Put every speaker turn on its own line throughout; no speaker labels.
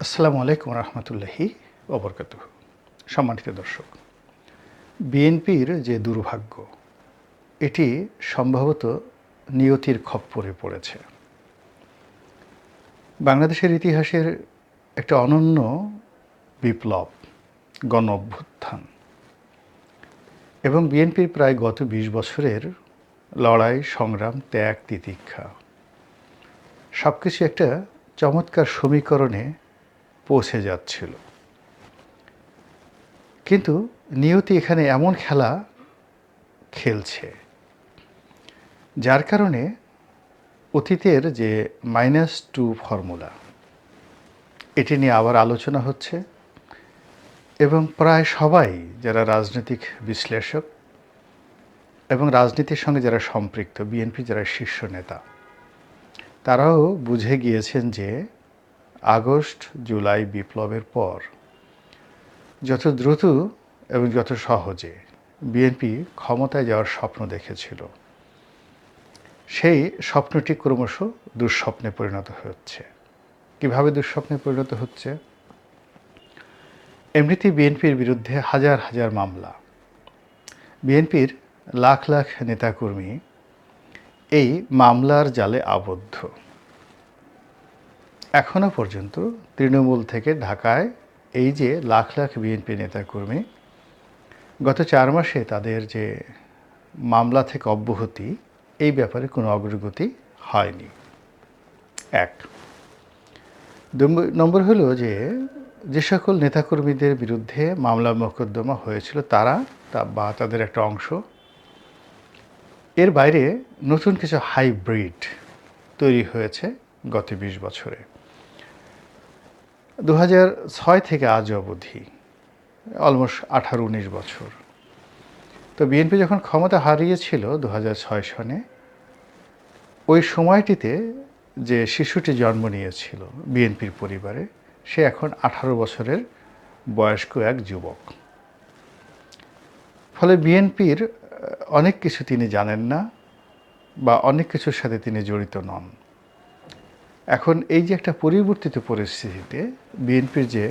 আসসালামু আলাইকুম রহমতুল্লাহি ওবরকাতুহ। সম্মানিত দর্শক, বিএনপির যে দুর্ভাগ্য, এটি সম্ভবত নিয়তির খপ্পরে পড়েছে। বাংলাদেশের ইতিহাসের একটা অনন্য বিপ্লব, গণ অভ্যুত্থান এবং বিএনপির প্রায় গত ২০ বছরের লড়াই, সংগ্রাম, ত্যাগ, তিতিক্ষা সব কিছু একটা চমৎকার সমীকরণে পৌঁছে যাচ্ছিল। কিন্তু নিয়তি এখানে এমন খেলা খেলছে, যার কারণে অতীতের যে -2 ফর্মুলা, এটি নিয়ে আবার আলোচনা হচ্ছে এবং প্রায় সবাই যারা রাজনৈতিক বিশ্লেষক এবং রাজনীতির সঙ্গে যারা সম্পৃক্ত, বিএনপি যারা শীর্ষ নেতা, তারাও বুঝে গিয়েছেন যে আগস্ট জুলাই বিপ্লবের পর যত দ্রুত এবং যত সহজে বিএনপি ক্ষমতায় যাওয়ার স্বপ্ন দেখেছিল, সেই স্বপ্নটি ক্রমশ দুঃস্বপ্নে পরিণত হচ্ছে। কিভাবে দুঃস্বপ্নে পরিণত হচ্ছে? এমনিতেই বিএনপির বিরুদ্ধে হাজার হাজার মামলা, বিএনপির লাখ লাখ নেতাকর্মী এই মামলার জালে আবদ্ধ। এখনও পর্যন্ত তৃণমূল থেকে ঢাকায় এই যে লাখ লাখ বিএনপি নেতাকর্মী, গত ৪ মাসে তাদের যে মামলা থেকে অব্যাহতি, এই ব্যাপারে কোনো অগ্রগতি হয়নি। এক নম্বর হলো যে সকল নেতাকর্মীদের বিরুদ্ধে মামলা মোকদ্দমা হয়েছিল, তারা বা তাদের একটা অংশ, এর বাইরে নতুন কিছু হাইব্রিড তৈরি হয়েছে গত ২০ বছরে। ২০০৬ থেকে আজ অবধি অলমোস্ট ১৮-১৯ বছর। তো বিএনপি যখন ক্ষমতা হারিয়েছিল ২০০৬ সনে, ওই সময়টিতে যে শিশুটি জন্ম নিয়েছিল বিএনপির পরিবারে, সে এখন ১৮ বছরের বয়স্ক এক যুবক। ফলে বিএনপির অনেক কিছু তিনি জানেন না বা অনেক কিছুর সাথে তিনি জড়িত নন। এখন এই যে একটা পরিবর্তিত পরিস্থিতিতে বিএনপির যে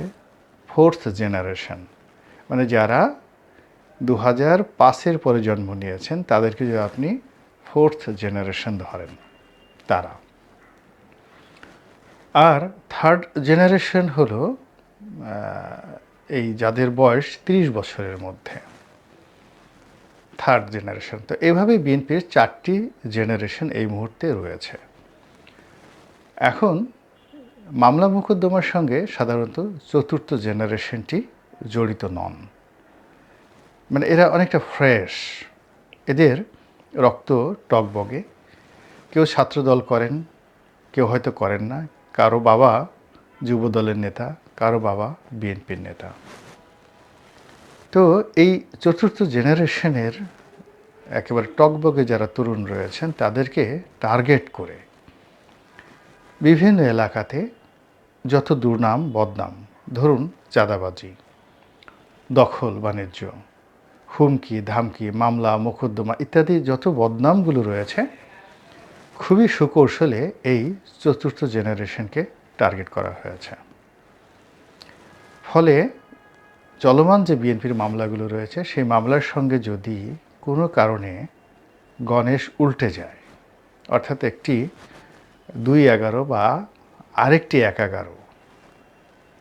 4th জেনারেশন, মানে যারা ২০০৫-এর পরে জন্ম নিয়েছেন, তাদেরকে যদি আপনি 4th জেনারেশন ধরেন, তারা। আর 3rd জেনারেশন হলো এই যাদের বয়স 30 বছরের মধ্যে, 3rd জেনারেশন। তো এভাবেই বিএনপির 4টি জেনারেশন এই মুহূর্তে রয়েছে। এখন মামলা মোকদ্দমার সঙ্গে সাধারণত 4র্থ জেনারেশনটি জড়িত নন, মানে এরা অনেকটা ফ্রেশ, এদের রক্ত টগবগে। কেউ ছাত্রদল করেন, কেউ হয়তো করেন না, কারো বাবা যুবদলের নেতা, কারো বাবা বিএনপির নেতা। তো এই 4র্থ জেনারেশনের একেবারে টগবগে যারা তরুণ রয়েছেন, তাদেরকে টার্গেট করে বিভিন্ন এলাকাতে যত দুর্নাম বদনাম, ধরুন চাঁদাবাজি, দখল বাণিজ্য, হুমকি ধামকি, মামলা মোকদ্দমা ইত্যাদি যত বদনামগুলো রয়েছে, খুবই সুকৌশলে এই 4র্থ জেনারেশনকে টার্গেট করা হয়েছে। ফলে চলমান যে বিএনপির মামলাগুলো রয়েছে, সেই মামলার সঙ্গে যদি কোনো কারণে গণেশ উল্টে যায়, অর্থাৎ একটি ২-১১ বা আরেকটি ১-১১,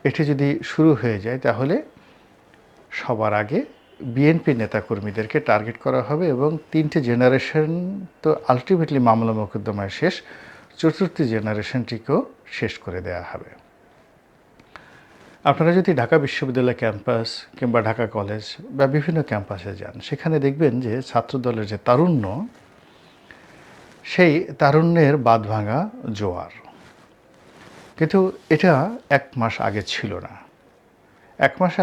এটি যদি শুরু হয়ে যায়, তাহলে সবার আগে বিএনপি নেতাকর্মীদেরকে টার্গেট করা হবে এবং 3টে জেনারেশন তো আলটিমেটলি মামলা মোকদ্দমায় শেষ, 4র্থ জেনারেশনটিকেও শেষ করে দেওয়া হবে। আপনারা যদি ঢাকা বিশ্ববিদ্যালয় ক্যাম্পাস কিংবা ঢাকা কলেজ বা বিভিন্ন ক্যাম্পাসে যান, সেখানে দেখবেন যে ছাত্রদলের যে তারুণ্য, সেই তারুণ্যের বাঁধভাঙা জোয়ার। কিন্তু এটা 1 মাস আগে ছিল না। 1 মাস